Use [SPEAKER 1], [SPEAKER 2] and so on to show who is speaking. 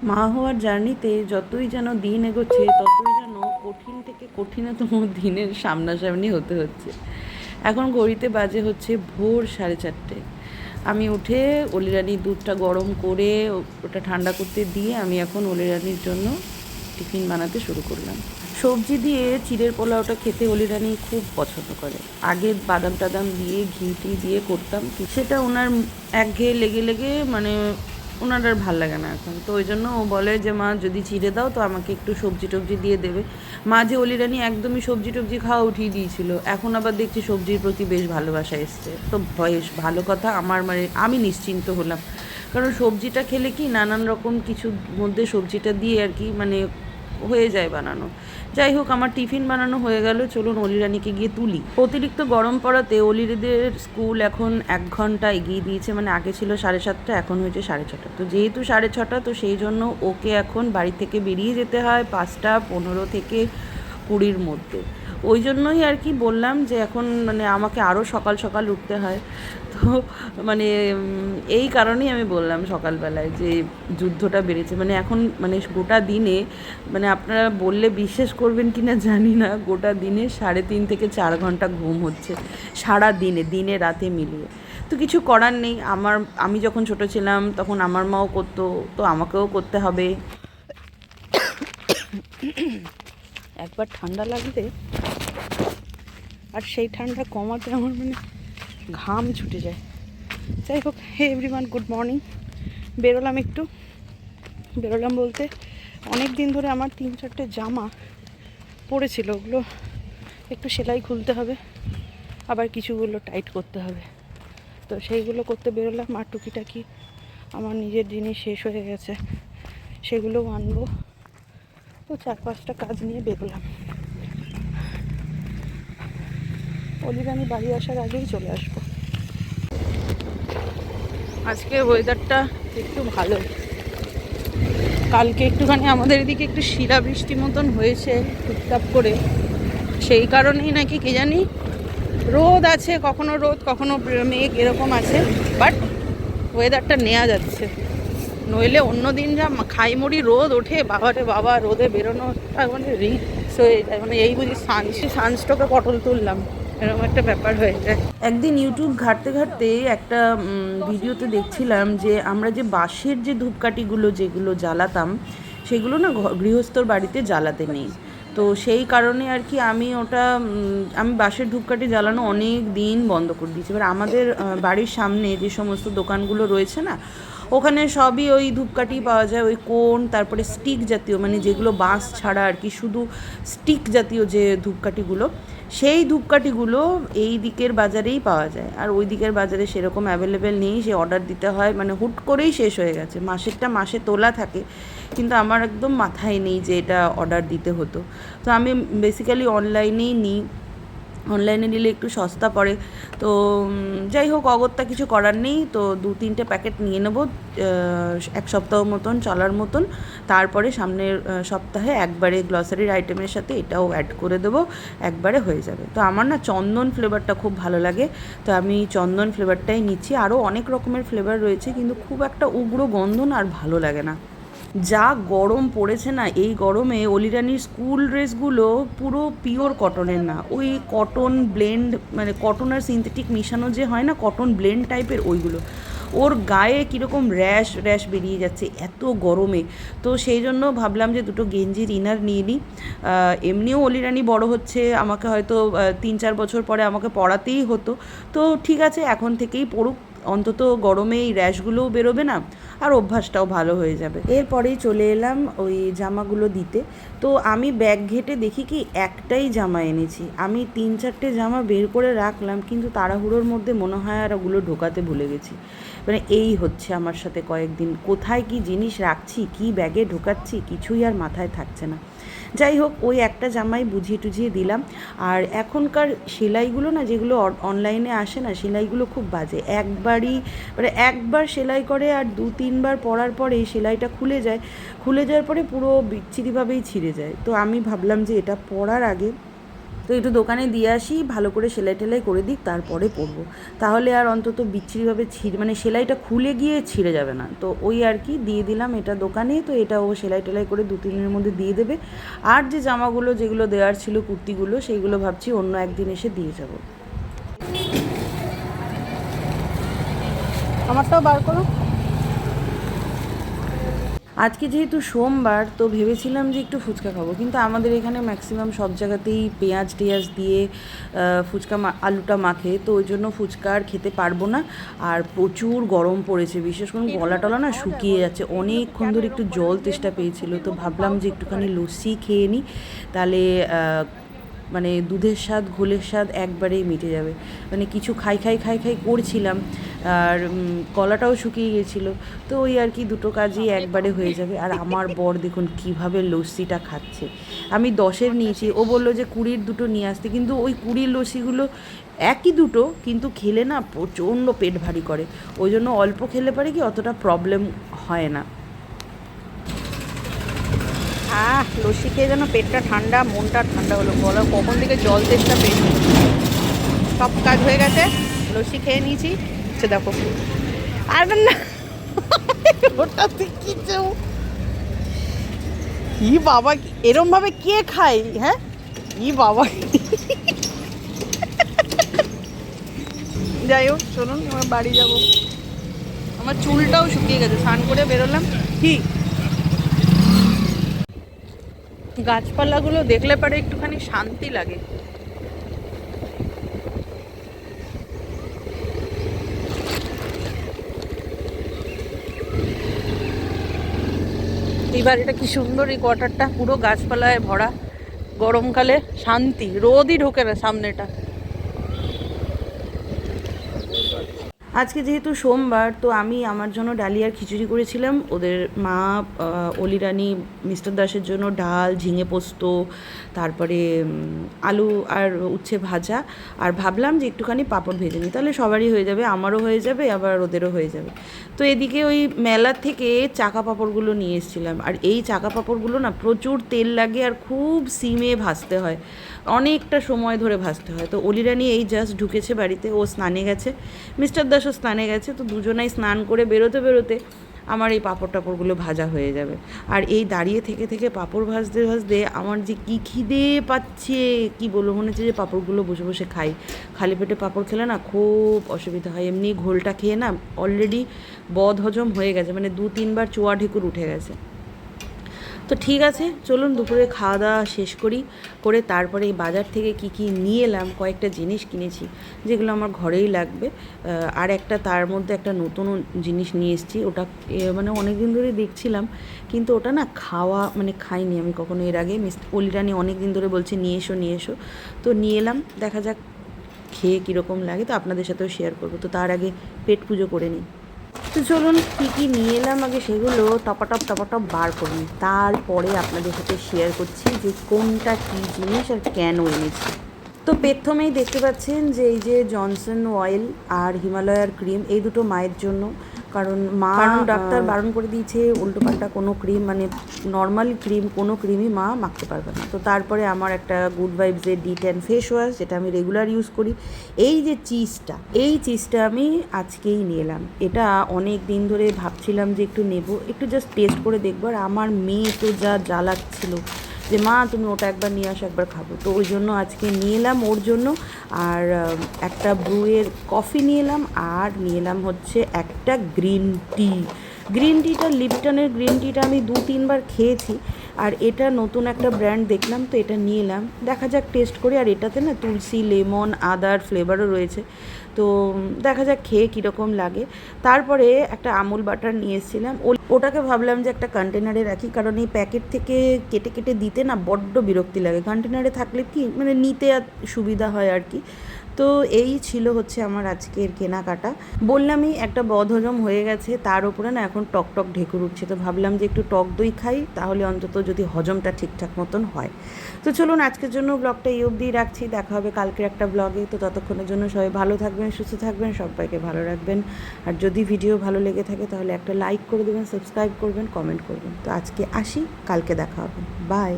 [SPEAKER 1] মা হওয়ার জার্নিতে যতই যেন দিন এগোচ্ছে ততই যেন কঠিন থেকে কঠিনতম দিনের সামনাসামনি হতে হচ্ছে। এখন ঘড়িতে বাজে হচ্ছে ভোর 4:30। আমি উঠে অলিরানির দুধটা গরম করে ওটা ঠান্ডা করতে দিয়ে আমি এখন অলিরানির জন্য টিফিন বানাতে শুরু করলাম। সবজি দিয়ে চিড়ের পোলাওটা খেতে অলিরানি খুব পছন্দ করে। আগে বাদাম টাদাম দিয়ে ঘি টি দিয়ে করতাম, সেটা ওনার একঘেয়ে লেগে লেগে মানে ওনার আর ভাল লাগে না এখন। তো ওই জন্য ও বলে যে মা যদি চিড়ে দাও তো আমাকে একটু সবজি টবজি দিয়ে দেবে। মা যে অলিরানি একদমই সবজি টবজি খাওয়া উঠিয়ে দিয়েছিল, এখন আবার দেখছি সবজির প্রতি বেশ ভালোবাসা এসছে। তো বেশ ভালো কথা, আমার মানে আমি নিশ্চিন্ত হলাম, কারণ সবজিটা খেলে কি নানান রকম কিছুর মধ্যে সবজিটা দিয়ে আর কি মানে হয়ে যায় বানানো। যাই হোক, আমার টিফিন বানানো হয়ে গেল, চলুন অলিরানিকে গিয়ে তুলি। অতিরিক্ত গরম পড়াতে অলিরিদের স্কুল এখন 1 ঘন্টা এগিয়ে দিয়েছে, মানে আগে ছিল 7:30, এখন হয়েছে 6:30। তো যেহেতু 6:30, তো সেই জন্য ওকে এখন বাড়ি থেকে বেরিয়ে যেতে হয় 5:15 থেকে 20-র মধ্যে। ওই জন্যই আর কি বললাম যে এখন মানে আমাকে আরও সকাল সকাল উঠতে হয়। তো মানে এই কারণেই আমি বললাম সকালবেলায় যে যুদ্ধটা বেড়েছে, মানে এখন মানে গোটা দিনে মানে আপনারা বললে বিশ্বাস করবেন কি না জানি না, গোটা দিনে 3.5 থেকে 4 ঘন্টা ঘুম হচ্ছে সারা দিনে, দিনে রাতে মিলিয়ে। তো কিছু করার নেই, আমি যখন ছোট ছিলাম তখন আমার মাও করতো, তো আমাকেও করতে হবে। একবার ঠান্ডা লাগলে আর সেই ঠান্ডা কমাতে আমার মানে ঘাম ছুটে যায়। যাই হোক, হে এভরিওয়ান, গুড মর্নিং। বেরোলাম বলতে অনেক দিন ধরে আমার 3-4টে জামা পড়েছিল, ওগুলো একটু সেলাই খুলতে হবে, আবার কিছুগুলো টাইট করতে হবে। তো সেইগুলো করতে বেরোলাম, আর টুকিটাকি আমার নিজের জিনিস শেষ হয়ে গেছে, সেগুলোও আনবো। তো 4-5টা কাজ নিয়ে বেরোলাম। অলিরানি বাড়ি আসার আগেই চলে আসবো। আজকে ওয়েদারটা একটু ভালো। কালকে একটুখানি আমাদের এদিকে একটু শিলাবৃষ্টি মতন হয়েছে টুকটাক করে, সেই কারণেই নাকি কে জানি রোদ আছে, কখনো রোদ কখনো মেঘ এরকম আছে, বাট ওয়েদারটা নেওয়া যাচ্ছে। নইলে অন্য দিন যা খাইমুড়ি রোদ ওঠে, বাবারে বাবা, রোদে বেরোনোটা মানে রিস্ক হয়ে যায়, মানে এই বুঝি সানস্ট্রোকে পটল তুললাম, এরকম একটা ব্যাপার হয়ে যায়। একদিন ইউটিউব ঘাঁটতে ঘাঁটতে একটা ভিডিওতে দেখছিলাম যে আমরা যে বাঁশের যে ধূপকাঠিগুলো যেগুলো জ্বালাতাম, সেগুলো না গৃহস্থর বাড়িতে জ্বালাতে নেই। তো সেই কারণে আর কি আমি বাঁশের ধূপকাঠি জ্বালানো অনেক দিন বন্ধ করে দিয়েছি। এবার আমাদের বাড়ির সামনে যে সমস্ত দোকানগুলো রয়েছে না, ওখানে সবই ওই ধূপকাঠি পাওয়া যায়, ওই কোন, তারপরে স্টিক জাতীয়, মানে যেগুলো বাঁশ ছাড়া আর কি শুধু স্টিক জাতীয় যে ধূপকাঠিগুলো, সেই ধূপকাঠিগুলো এই দিকের বাজারেই পাওয়া যায়। আর ওই দিকের বাজারে সেরকম অ্যাভেলেবেল নেই, সে অর্ডার দিতে হয়, মানে হুট করেই শেষ হয়ে গেছে। মাসেরটা মাসে তোলা থাকে, কিন্তু আমার একদম মাথায় নেই যে এটা অর্ডার দিতে হতো। তো আমি বেসিক্যালি অনলাইনেই নিই, অনলাইনে নিলে একটু সস্তা পড়ে। তো যাই হোক, অগত্যা কিছু করার নেই, তো 2-3টে প্যাকেট নিয়ে নেব 1 সপ্তাহ মতন চলার মতন। তারপরে সামনের সপ্তাহে একবারে গ্লসারির আইটেমের সাথে এটাও অ্যাড করে দেবো, একবারে হয়ে যাবে। তো আমার না চন্দন ফ্লেভারটা খুব ভালো লাগে, তো আমি চন্দন ফ্লেভারটাই নিচ্ছি। আরও অনেক রকমের ফ্লেভার রয়েছে, কিন্তু খুব একটা উগ্র গন্ধ না আর ভালো লাগে না। যা গরম পড়েছে না, এই গরমে অলিরানির স্কুল ড্রেসগুলো পুরো পিওর কটনের না, ওই কটন ব্লেন্ড, মানে কটন আর সিনথেটিক মিশানো যে হয় না, কটন ব্লেন্ড টাইপের ওইগুলো। ওর গায়ে কীরকম র্যাশ র্যাশ বেরিয়ে যাচ্ছে এত গরমে। তো সেই জন্য ভাবলাম যে দুটো গেঞ্জির ইনার নিয়ে নিই। এমনিও অলিরানি বড় হচ্ছে, আমাকে হয়তো 3-4 বছর পরে আমাকে পরাতেই হতো। তো ঠিক আছে, এখন থেকেই পড়ুক, অন্তত গরমে এই র্যাশগুলোও বেরোবে না, আর অভ্যাসটাও ভালো হয়ে যাবে। এরপরেই চলে এলাম ওই জামাগুলো দিতে। তো আমি ব্যাগ ঘেঁটে দেখি কি একটাই জামা এনেছি, আমি 3-4টে জামা বের করে রাখলাম, কিন্তু তাড়াহুড়োর মধ্যে মনে হয় আর ওগুলো ঢোকাতে ভুলে গেছি। মানে এই হচ্ছে আমার সাথে কয়েকদিন, কোথায় কি জিনিস রাখছি, কি ব্যাগে ঢোকাচ্ছি, কিছুই আর মাথায় থাকছে না। যাই হোক, ওই একটা জামাই বুঝিয়ে টুঝিয়ে দিলাম। আর এখনকার সেলাইগুলো না, যেগুলো অনলাইনে আসে না, সেলাইগুলো খুব বাজে। মানে একবার সেলাই করে আর 2-3বার পরার পরে সেলাইটা খুলে যায়, খুলে যাওয়ার পরে পুরো বিচ্ছিরিভাবেই ছিঁড়ে যায়। তো আমি ভাবলাম যে এটা পরার আগে
[SPEAKER 2] তো একটু দোকানে দিয়ে আসি, ভালো করে সেলাই টেলাই করে দিই, তারপরে পরবো। তাহলে আর অন্তত বিচ্ছিরিভাবে মানে সেলাইটা খুলে গিয়ে ছিঁড়ে যাবে না। তো ওই আর কি দিয়ে দিলাম এটা দোকানে। তো এটা ও সেলাই টেলাই করে 2-3 দিনের মধ্যে দিয়ে দেবে। আর যে জামাগুলো যেগুলো দেওয়ার ছিল, কুর্তিগুলো, সেইগুলো ভাবছি অন্য একদিন এসে দিয়ে যাব।
[SPEAKER 1] আমারটাও বার করো।
[SPEAKER 2] আজকে যেহেতু সোমবার, তো ভেবেছিলাম যে একটু ফুচকা খাবো, কিন্তু আমাদের এখানে ম্যাক্সিমাম সব জায়গাতেই পেঁয়াজ টেয়াজ দিয়ে ফুচকা আলুটা মাখে, তো ওই জন্য ফুচকা আর খেতে পারবো না। আর প্রচুর গরম পড়েছে, বিশেষ করে গলা টলা না শুকিয়ে যাচ্ছে, অনেকক্ষণ ধরে একটু জল তেষ্টা পেয়েছিল। তো ভাবলাম যে একটুখানি লস্যি খেয়ে নিই, তাহলে মানে দুধের স্বাদ ঘোলের স্বাদ একবারেই মিটে যাবে। মানে কিছু খাই করছিলাম, আর গলাটাও শুকিয়ে গেছিলো। তো ওই আর কি দুটো কাজই একবারে হয়ে যাবে। আর আমার বর দেখুন কীভাবে লস্যিটা খাচ্ছে। আমি 10-এর নিয়েছি, ও বললো যে 20-র দুটো নিয়ে আসতে, কিন্তু ওই 20-র লস্যিগুলো একই দুটো, কিন্তু খেলে না প্রচণ্ড পেট ভারী করে। ওই জন্য অল্প খেলে পারে কি অতটা প্রবলেম হয় না।
[SPEAKER 1] লস্যি খেয়ে যেন পেটটা ঠান্ডা, মনটা ঠান্ডা হলো। বলো কখন থেকে জল তেষ্টা পেয়েছি। সব কাজ হয়ে গেছে, লস্যি খেয়ে নিয়েছি। দেখো আর না ওটা কিছু কি বাবা, এরম ভাবে কে খায়? হ্যাঁ কি বাবা। যাই হোক শুনুন, আমার বাড়ি যাব। আমার চুলটাও শুকিয়ে গেছে, স্নান করে বেরোলাম। কি গাছপালাগুলো দেখলে পরে একটুখানি শান্তি লাগে। এবার এটা কি সুন্দর, এই কোয়ার্টারটা পুরো গাছপালায় ভরা। গরমকালে শান্তি, রোদই ঢোকে না সামনেটা।
[SPEAKER 2] আজকে যেহেতু সোমবার, তো আমি আমার জন্য ডালিয়ার খিচুড়ি করেছিলাম। ওদের মা অলিরানি মিস্টার দাসের জন্য ডাল, ঝিঙে পোস্ত, তারপরে আলু আর উচ্ছে ভাজা। আর ভাবলাম যে একটুখানি পাঁপড় ভেজে নিই, তাহলে সবারই হয়ে যাবে, আমারও হয়ে যাবে, আবার ওদেরও হয়ে যাবে। তো এদিকে ওই মেলার থেকে চাকা পাঁপড়গুলো নিয়ে এসেছিলাম। আর এই চাকা পাঁপড়গুলো না প্রচুর তেল লাগে, আর খুব সিমে ভাজতে হয়, অনেকটা সময় ধরে ভাজতে হয়। তো অলিরানি এই জাস্ট ঢুকেছে বাড়িতে, ও স্নানে গেছে, মিস্টার দাসও স্নানে গেছে। তো দুজনাই স্নান করে বেরোতে বেরোতে আমার এই পাঁপড় টাপড়গুলো ভাজা হয়ে যাবে। আর এই দাঁড়িয়ে থেকে থেকে পাঁপড় ভাজতে ভাজতে আমার যে কী খিদে পাচ্ছে কি বলবো, মনে হচ্ছে যে পাঁপড়গুলো বসে বসে খাই। খালি পেটে পাঁপড় খেলে না খুব অসুবিধা হয়। এমনি ঘোলটা খেয়ে না অলরেডি বদ হজম হয়ে গেছে, মানে 2-3 বার চোয়া ঢেকুর উঠে গেছে। তো ঠিক আছে, চলুন দুপুরে খাওয়া দাওয়া শেষ করে তারপরে এই বাজার থেকে কি নিয়ে এলাম, কয়েকটা জিনিস কিনেছি যেগুলো আমার ঘরেই লাগবে। আর একটা তার মধ্যে একটা নতুন জিনিস নিয়ে এসেছি, ওটা মানে অনেক দিন ধরে দেখছিলাম, কিন্তু ওটা না মানে খাইনি আমি কখনো এর আগে। অলিরানি অনেক দিন ধরে বলছে নিয়ে এসো, তো নিয়ে এলাম। দেখা যাক খেয়ে কীরকম লাগে, তো আপনাদের সাথেও শেয়ার করবো। তো তার আগে পেট পুজো করে নিই। তো চলুন কী নিয়ে এলাম আগে সেগুলো টপাটপ বার করুন, তারপরে আপনাদের সাথে শেয়ার করছি যে কোনটা কী জিনিস আর কেন এনেছি। তো প্রথমেই দেখতে পাচ্ছেন যে এই যে জনসন অয়েল আর হিমালয়ার ক্রিম, এই দুটো মায়ের জন্য। কারণ ডাক্তার বারণ করে দিয়েছে উল্টোপাল্টা কোনো ক্রিম, মানে নর্মাল ক্রিম কোনো ক্রিমই মা মাখতে পারবে না। তো তারপরে আমার একটা গুড ভাইবসের D10 ফেস ওয়াশ, যেটা আমি রেগুলার ইউজ করি। এই যে চিজটা আমি আজকেই নিয়ে এলাম। এটা অনেক দিন ধরে ভাবছিলাম যে একটু নেব, একটু জাস্ট টেস্ট করে দেখবো। আর আমার মেয়ে তো যা লাগছিল যে মা তুমি ওটা একবার নিয়ে আসো, একবার খাবো। তো ওই জন্য আজকে নিয়ে এলাম ওর জন্য। আর একটা ব্রুয়ের কফি নিয়ে এলাম, আর নিয়ে এলাম হচ্ছে একটা গ্রিন টিটা, লিপটনের গ্রিন টিটা আমি 2-3 বার খেয়েছি। আর এটা নতুন একটা ব্র্যান্ড দেখলাম, তো এটা নিয়ে এলাম, দেখা যাক টেস্ট করি। আর এটাতে না তুলসী, লেমন, আদার ফ্লেভারও রয়েছে, তো দেখা যাক খেয়ে কীরকম লাগে। তারপরে একটা আমুল বাটার নিয়ে এসেছিলাম, ওটাকে ভাবলাম যে একটা কন্টেনারে রাখি, কারণ এই প্যাকেট থেকে কেটে কেটে দিতে না বড্ড বিরক্তি লাগে। কন্টেনারে থাকলে কি মানে নিতে সুবিধা হয় আর কি। তো এই ছিল হচ্ছে আমার আজকের কেনাকাটা। বললামই একটা বদহজম হয়ে গেছে, তার উপরে না এখন টক ঢেকুর উঠছে। তো ভাবলাম যে একটু টক দই খাই, তাহলে অন্তত যদি হজমটা ঠিকঠাক মতন হয়। তো চলুন আজকের জন্য ব্লগটা এই অবধিই রাখছি, দেখা হবে কালকের একটা ব্লগে। তো ততক্ষণের জন্য সবাই ভালো থাকবেন, সুস্থ থাকবেন, সবাইকে ভালো রাখবেন। আর যদি ভিডিও ভালো লেগে থাকে তাহলে একটা লাইক করে দেবেন, সাবস্ক্রাইব করবেন, কমেন্ট করবেন। তো আজকে আসি, কালকে দেখা হবে, বাই।